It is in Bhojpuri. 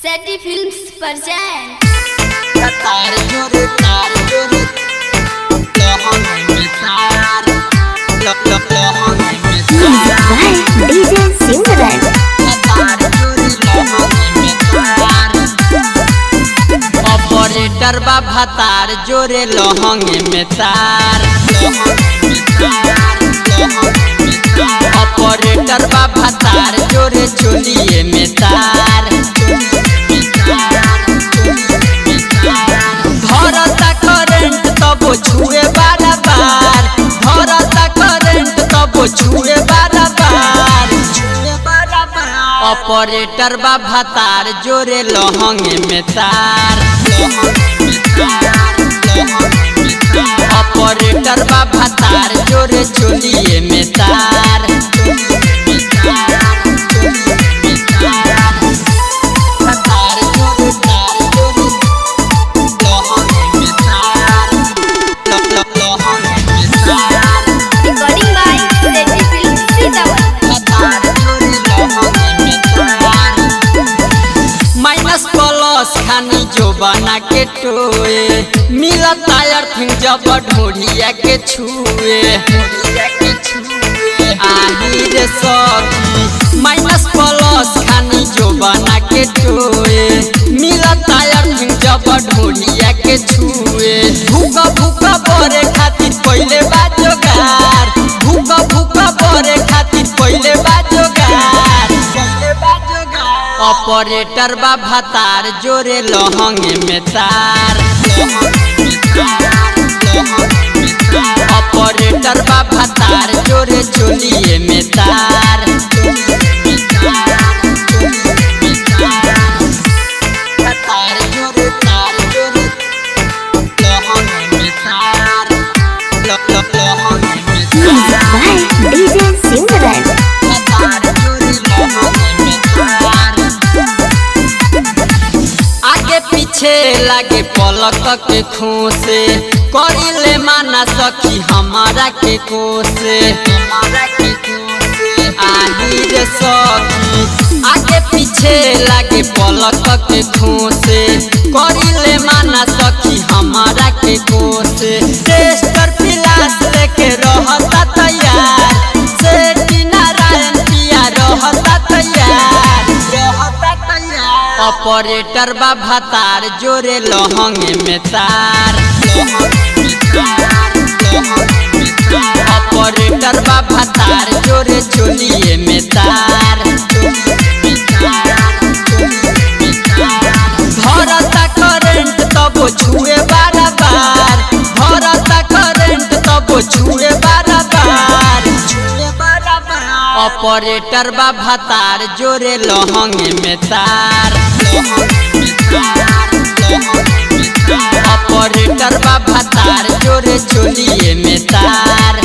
सेटी फिल्म्स present तार जोरे लोहन में तार लोहन में तार DJ Simran तार जोरे लोहन में तार ऑपरेटर बाबा तार जोरे लोहन में तार ऑपरेटर बाबा तार जोरे चोलिए में तार धरता करंट तब छुए बार धरता करंट तब छुए बार ऑपरेटर बाबा तार जोरे लोहंग में तार ऑपरेटर बाबा तार जोरे चोलिए में तार recording by सेटी फिल्म्स सीतामढ़ी माइनस प्लस खानी जो बना के टोए मिला टायर थिंग जब ढोढ़िया के छुए आही रे सखी माइनस प्लस खानी जो बना के टोए मिला टायर थिंग जब ढोढ़िया के छुए भूखा भूखा बोरे खातिर पहले बाजोगार भूखा भूखा बोरे खातिर पहले बाजोगार ऑपरेटर बाबा तार जोरे लोहंग में तार ऑपरेटर बाबा तार जोरे चोलिए में तार तार जोरे लोहंग में तार लोहंग में तार DJ Simran आगे पीछे लागे पलक के खोसे करिले माना सखी हमारा के कोसे आही रे सखी आगे पीछे लागे पलक के खोसे करिले माना सखी हमारा के कोसे टेस्टर पिलास लेके रहता तैयार सेठी नारायण पिया रहता तैयार ऑपरेटर बाबा तार जोरे लोहंग में तार ऑपरेटर बाबा तार जोरे चोलिए में तार धरता करंट तब छुए बार धरता करंट तब छुए बार ऑपरेटर बाबा तार जोरे लोहंग में तार ऑपरेटर बाबा तार जोरे चोलिए में तार